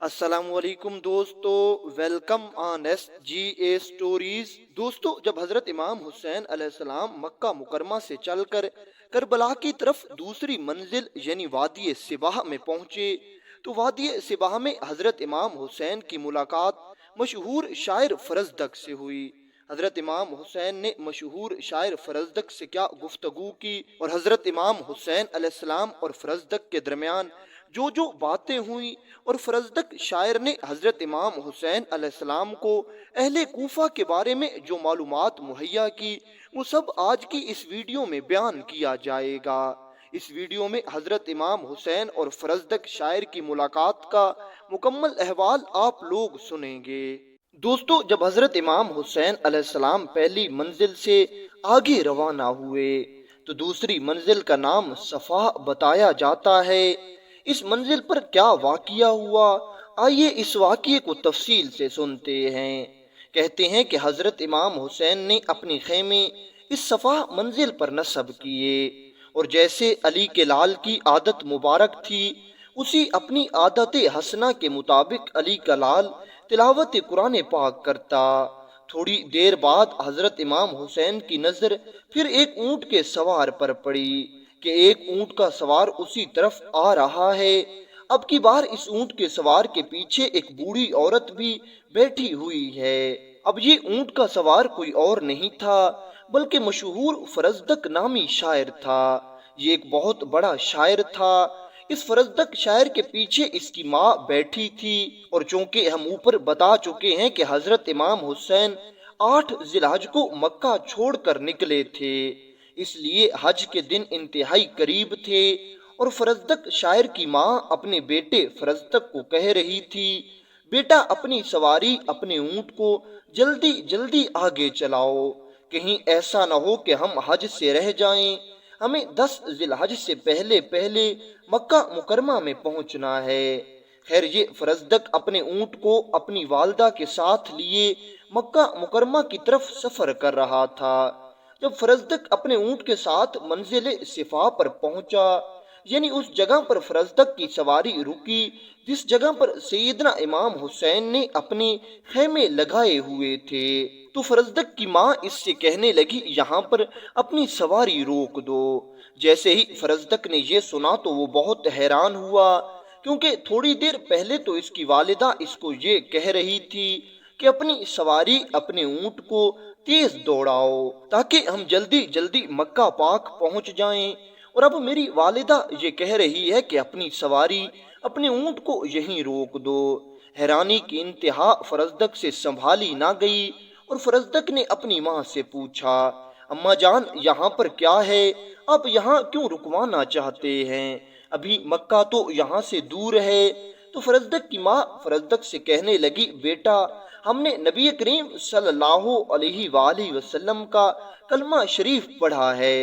السلام علیکم دوستو، welcome on S G A stories. دوستو، جب حضرت امام حسین علیہ السلام مکہ مکرمہ سے چل کر کربلا کی طرف دوسری منزل یعنی وادی سباہ میں پہنچے تو وادی سباہ میں حضرت امام حسین کی ملاقات مشہور شاعر فرزدق سے ہوئی۔ حضرت امام حسین نے مشہور شاعر فرزدق سے کیا گفتگو کی اور حضرت امام حسین علیہ السلام اور فرزدق کے درمیان جو باتیں ہوئیں، اور فرزدق شاعر نے حضرت امام حسین علیہ السلام کو اہل کوفہ کے بارے میں جو معلومات مہیا کی، وہ سب آج کی اس ویڈیو میں بیان کیا جائے گا۔ اس ویڈیو میں حضرت امام حسین اور فرزدق شاعر کی ملاقات کا مکمل احوال آپ لوگ سنیں گے۔ دوستو، جب حضرت امام حسین علیہ السلام پہلی منزل سے آگے روانہ ہوئے تو دوسری منزل کا نام صفا بتایا جاتا ہے۔ اس منزل پر کیا واقعہ ہوا، آئیے اس واقعے کو تفصیل سے سنتے ہیں۔ کہتے ہیں کہ حضرت امام حسین نے اپنی خیمے اس صفا منزل پر نصب کیے، اور جیسے علی کے لال کی عادت مبارک تھی، اسی اپنی عادت حسنہ کے مطابق علی کا لال تلاوت قرآن پاک کرتا۔ تھوڑی دیر بعد حضرت امام حسین کی نظر پھر ایک اونٹ کے سوار پر پڑی کہ ایک اونٹ کا سوار اسی طرف آ رہا ہے۔ اب کی بار اس اونٹ کے سوار کے پیچھے ایک بوڑھی عورت بھی بیٹھی ہوئی ہے۔ اب یہ اونٹ کا سوار کوئی اور نہیں تھا بلکہ مشہور فرزدق نامی شاعر تھا۔ یہ ایک بہت بڑا شاعر تھا۔ اس فرزدق شاعر کے پیچھے اس کی ماں بیٹھی تھی، اور چونکہ ہم اوپر بتا چکے ہیں کہ حضرت امام حسین 8 ذی الحج کو مکہ چھوڑ کر نکلے تھے، اس لیے حج کے دن انتہائی قریب تھے، اور فرزدق شاعر کی ماں اپنے بیٹے فرزدق کو کہہ رہی تھی، بیٹا اپنی سواری اپنے اونٹ کو جلدی جلدی آگے چلاؤ، کہیں ایسا نہ ہو کہ ہم حج سے رہ جائیں، ہمیں 10 ذی الحج سے پہلے پہلے مکہ مکرمہ میں پہنچنا ہے۔ خیر، یہ فرزدق اپنے اونٹ کو اپنی والدہ کے ساتھ لیے مکہ مکرمہ کی طرف سفر کر رہا تھا۔ جب فرزدق اپنے اونٹ کے ساتھ منزل صفا پر پہنچا، یعنی اس جگہ پر فرزدق کی سواری رکی جس جگہ پر سیدنا امام حسین نے اپنے خیمے لگائے ہوئے تھے، تو فرزدق کی ماں اس سے کہنے لگی، یہاں پر اپنی سواری روک دو۔ جیسے ہی فرزدق نے یہ سنا تو وہ بہت حیران ہوا، کیونکہ تھوڑی دیر پہلے تو اس کی والدہ اس کو یہ کہہ رہی تھی کہ اپنی سواری اپنے اونٹ کو تیز دوڑاؤ تاکہ ہم جلدی جلدی مکہ پاک پہنچ جائیں، اور اب میری والدہ یہ کہہ رہی ہے کہ اپنی سواری اپنے اونٹ کو یہیں روک دو۔ حیرانی کی انتہا فرزدق سے سنبھالی نہ گئی، اور فرزدق نے اپنی ماں سے پوچھا، اماں جان، یہاں پر کیا ہے؟ آپ یہاں کیوں رکوانا چاہتے ہیں؟ ابھی مکہ تو یہاں سے دور ہے۔ تو فرزدق کی ماں فرزدق سے کہنے لگی، بیٹا، ہم نے نبی کریم صلی اللہ علیہ وآلہ وسلم کا کلمہ شریف پڑھا ہے۔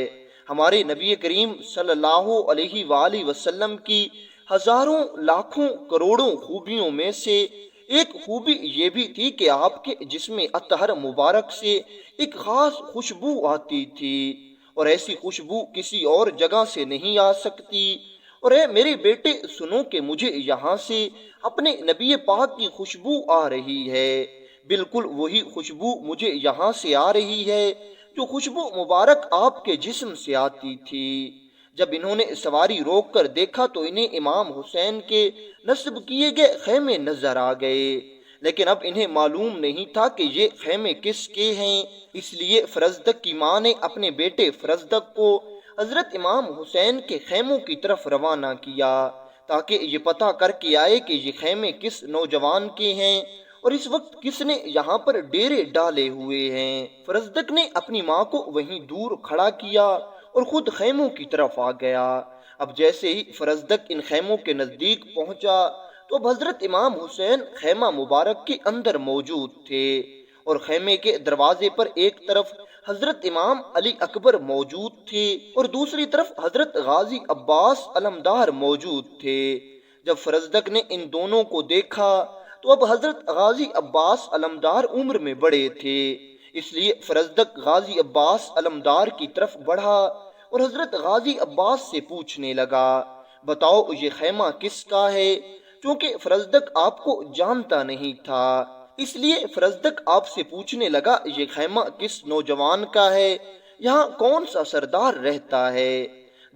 ہمارے نبی کریم صلی اللہ علیہ وآلہ وسلم کی ہزاروں لاکھوں کروڑوں خوبیوں میں سے ایک خوبی یہ بھی تھی کہ آپ کے جسم اطہر مبارک سے ایک خاص خوشبو آتی تھی، اور ایسی خوشبو کسی اور جگہ سے نہیں آ سکتی۔ اور اے میرے بیٹے، سنو کہ مجھے یہاں سے اپنے نبی پاک کی خوشبو آ رہی ہے، بالکل وہی خوشبو مجھے یہاں سے آ رہی ہے جو خوشبو مبارک آپ کے جسم سے آتی تھی۔ جب انہوں نے سواری روک کر دیکھا تو انہیں امام حسین کے نصب کیے گئے خیمے نظر آ گئے، لیکن اب انہیں معلوم نہیں تھا کہ یہ خیمے کس کے ہیں، اس لیے فرزدق کی ماں نے اپنے بیٹے فرزدق کو حضرت امام حسین کے خیموں کی طرف روانہ کیا تاکہ یہ پتہ کر کے آئے کہ یہ خیمے کس نوجوان کے ہیں اور اس وقت کس نے یہاں پر ڈیرے ڈالے ہوئے ہیں۔ فرزدق نے اپنی ماں کو وہیں دور کھڑا کیا اور خود خیموں کی طرف آ گیا۔ اب جیسے ہی فرزدق ان خیموں کے نزدیک پہنچا تو اب حضرت امام حسین خیمہ مبارک کے اندر موجود تھے، اور خیمے کے دروازے پر ایک طرف حضرت امام علی اکبر موجود تھے اور دوسری طرف حضرت غازی عباس علمدار موجود تھے۔ جب فرزدق نے ان دونوں کو دیکھا تو اب حضرت غازی عباس علمدار عمر میں بڑے تھے، اس لیے فرزدق غازی عباس علمدار کی طرف بڑھا اور حضرت غازی عباس سے پوچھنے لگا، بتاؤ یہ خیمہ کس کا ہے؟ چونکہ فرزدق آپ کو جانتا نہیں تھا، اس لیے فرزدق آپ سے پوچھنے لگا یہ خیمہ کس نوجوان کا ہے، یہاں کون سا سردار رہتا ہے؟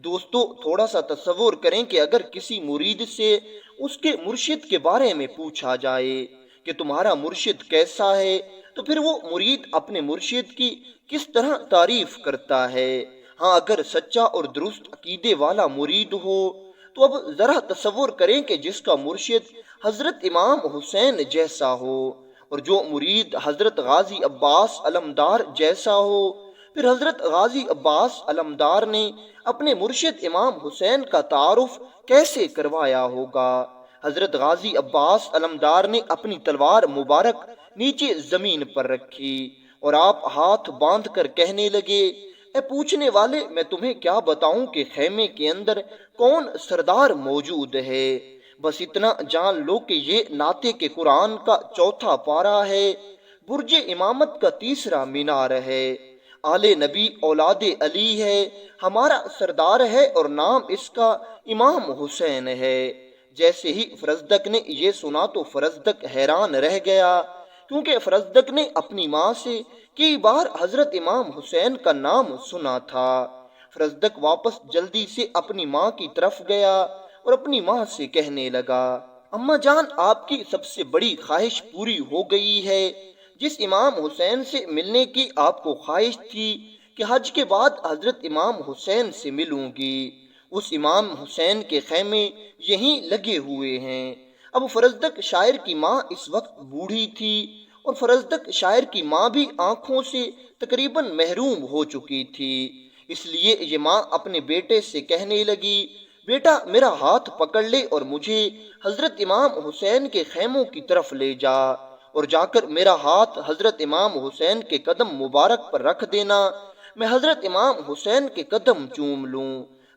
دوستو تھوڑا سا تصور کریں کہ اگر کسی مرید سے اس کے مرشد کے بارے میں پوچھا جائے کہ تمہارا مرشد کیسا ہے، تو پھر وہ مرید اپنے مرشد کی کس طرح تعریف کرتا ہے۔ ہاں اگر سچا اور درست عقیدے والا مرید ہو تو اب ذرا تصور کریں کہ جس کا مرشد حضرت امام حسین جیسا ہو، اور جو مرید حضرت غازی عباس علمدار جیسا ہو، پھر حضرت غازی عباس علمدار نے اپنے مرشد امام حسین کا تعارف کیسے کروایا ہوگا؟ حضرت غازی عباس علمدار نے اپنی تلوار مبارک نیچے زمین پر رکھی اور آپ ہاتھ باندھ کر کہنے لگے، اے پوچھنے والے، میں تمہیں کیا بتاؤں کہ خیمے کے اندر کون سردار موجود ہے؟ بس اتنا جان لو کہ یہ نعت کے قرآن کا 4واں پارہ ہے، برج امامت کا 3واں مینار ہے، آل نبی اولاد علی ہے، ہمارا سردار ہے اور نام اس کا امام حسین ہے۔ جیسے ہی فرزدق نے یہ سنا تو فرزدق حیران رہ گیا، کیونکہ فرزدق نے اپنی ماں سے کئی بار حضرت امام حسین کا نام سنا تھا۔ فرزدق واپس جلدی سے اپنی ماں کی طرف گیا اور اپنی ماں سے کہنے لگا، اماں جان، آپ کی سب سے بڑی خواہش پوری ہو گئی ہے۔ جس امام حسین سے ملنے کی آپ کو خواہش تھی کہ حج کے بعد حضرت امام حسین سے ملوں گی، اس امام حسین کے خیمے یہیں لگے ہوئے ہیں۔ اب فرزدق شاعر کی ماں اس وقت بوڑھی تھی اور فرزدق شاعر کی ماں بھی آنکھوں سے تقریباً محروم ہو چکی تھی، اس لیے یہ ماں اپنے بیٹے سے کہنے لگی، بیٹا میرا ہاتھ پکڑ لے اور مجھے حضرت امام حسین کے خیموں کی طرف لے جا، اور جا کر میرا ہاتھ حضرت امام حسین کے قدم مبارک پر رکھ دینا، میں حضرت امام حسین کے قدم چوم لوں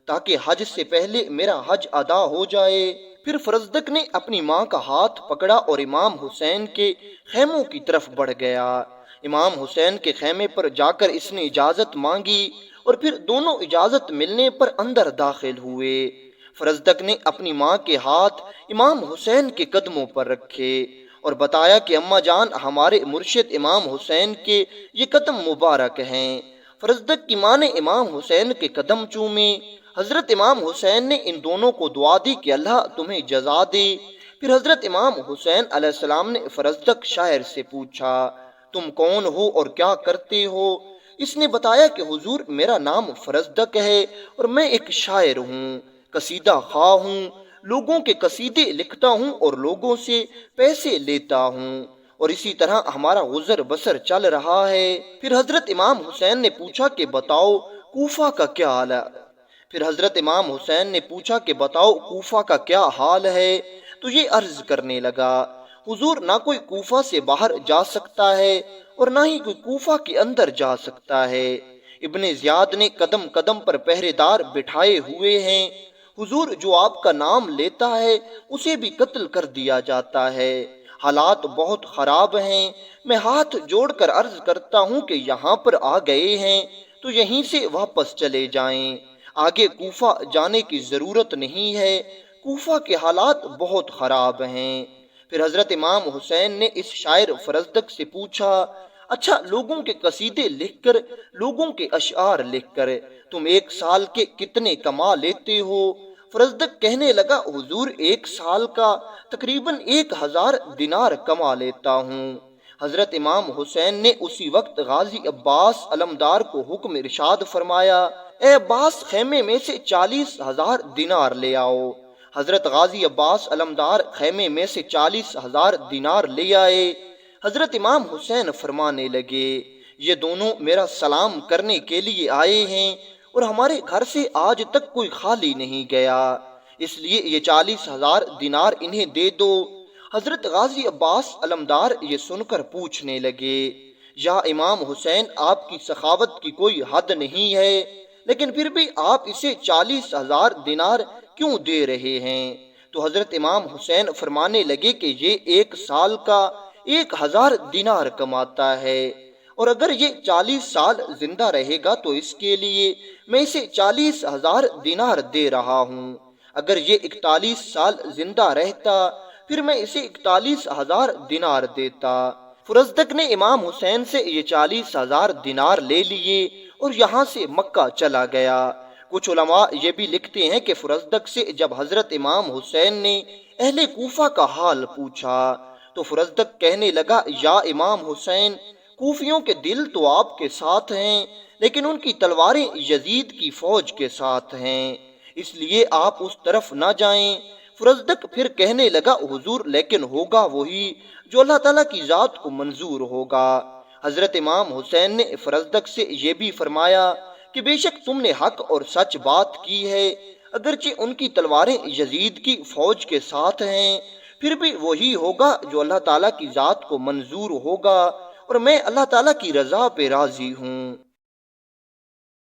تاکہ حج سے پہلے میرا حج ادا ہو جائے۔ پھر فرزدق نے اپنی ماں کا ہاتھ پکڑا اور امام حسین کے خیموں کی طرف بڑھ گیا۔ امام حسین کے خیمے پر جا کر اس نے اجازت مانگی اور پھر دونوں اجازت ملنے پر اندر داخل ہوئے۔ فرزدق نے اپنی ماں کے ہاتھ امام حسین کے قدموں پر رکھے اور بتایا کہ اماں جان، ہمارے مرشد امام حسین کے یہ قدم مبارک ہیں۔ فرزدق کی ماں نے امام حسین کے قدم چومے۔ حضرت امام حسین نے ان دونوں کو دعا دی کہ اللہ تمہیں جزا دے۔ پھر حضرت امام حسین علیہ السلام نے فرزدق شاعر سے پوچھا، تم کون ہو اور کیا کرتے ہو؟ اس نے بتایا کہ حضور، میرا نام فرزدق ہے اور میں ایک شاعر ہوں، قصیدہ خواہ ہوں، لوگوں کے قصیدے لکھتا ہوں اور لوگوں سے پیسے لیتا ہوں، اور اسی طرح ہمارا گزر بسر چل رہا ہے۔ پھر حضرت امام حسین نے پوچھا کہ بتاؤ کوفہ کا کیا حال ہے؟ پھر حضرت امام حسین نے پوچھا کہ بتاؤ کوفہ کا کیا حال ہے؟ تو یہ عرض کرنے لگا، حضور، نہ کوئی کوفہ سے باہر جا سکتا ہے اور نہ ہی کوئی کوفہ کے اندر جا سکتا ہے۔ ابن زیاد نے قدم قدم پر پہرے دار بٹھائے ہوئے ہیں، حضور، جو آپ کا نام لیتا ہے اسے بھی قتل کر دیا جاتا ہے۔ حالات بہت خراب ہیں، میں ہاتھ جوڑ کر عرض کرتا ہوں کہ یہاں پر آ گئے ہیں تو یہیں سے واپس چلے جائیں، آگے کوفہ جانے کی ضرورت نہیں ہے، کوفہ کے حالات بہت خراب ہیں۔ پھر حضرت امام حسین نے اس شاعر فرزدق سے پوچھا، اچھا، لوگوں کے قصیدے لکھ کر، لوگوں کے اشعار لکھ کر تم ایک سال کے کتنے کما لیتے ہو؟ فرزدق کہنے لگا، حضور، ایک سال کا تقریباً 1000 دینار کما لیتا ہوں۔ حضرت امام حسین نے اسی وقت غازی عباس علمدار کو حکم ارشاد فرمایا، اے عباس، خیمے میں سے 40,000 دینار لے آؤ۔ حضرت غازی عباس علمدار خیمے میں سے 40,000 دینار لے آئے۔ حضرت امام حسین فرمانے لگے، یہ دونوں میرا سلام کرنے کے لیے آئے ہیں اور ہمارے گھر سے آج تک کوئی خالی نہیں گیا، اس لیے یہ 40,000 دینار انہیں دے دو۔ حضرت غازی عباس علمدار یہ سن کر پوچھنے لگے، یا امام حسین، آپ کی سخاوت کی کوئی حد نہیں ہے، لیکن پھر بھی آپ اسے 40,000 دینار کیوں دے رہے ہیں؟ تو حضرت امام حسین فرمانے لگے کہ یہ ایک سال کا 1000 دینار کماتا ہے، اور اگر یہ 40 سال زندہ رہے گا تو اس کے لیے میں اسے 40,000 دینار دے رہا ہوں۔ اگر یہ 41 سال زندہ رہتا پھر میں اسے 41,000 دینار دیتا۔ فرزدق نے امام حسین سے یہ 40,000 دینار لے لیے اور یہاں سے مکہ چلا گیا۔ کچھ علماء یہ بھی لکھتے ہیں کہ فرزدق سے جب حضرت امام حسین نے اہل کوفہ کا حال پوچھا تو فرزدق کہنے لگا، یا امام حسین، کوفیوں کے دل تو آپ کے ساتھ ہیں لیکن ان کی تلواریں یزید کی فوج کے ساتھ ہیں، اس لیے آپ اس طرف نہ جائیں۔ فرزدق پھر کہنے لگا، حضور لیکن ہوگا وہی جو اللہ تعالیٰ کی ذات کو منظور ہوگا۔ حضرت امام حسین نے فرزدق سے یہ بھی فرمایا کہ بے شک تم نے حق اور سچ بات کی ہے، اگرچہ ان کی تلواریں یزید کی فوج کے ساتھ ہیں، پھر بھی وہی ہوگا جو اللہ تعالیٰ کی ذات کو منظور ہوگا، اور میں اللہ تعالیٰ کی رضا پہ راضی ہوں۔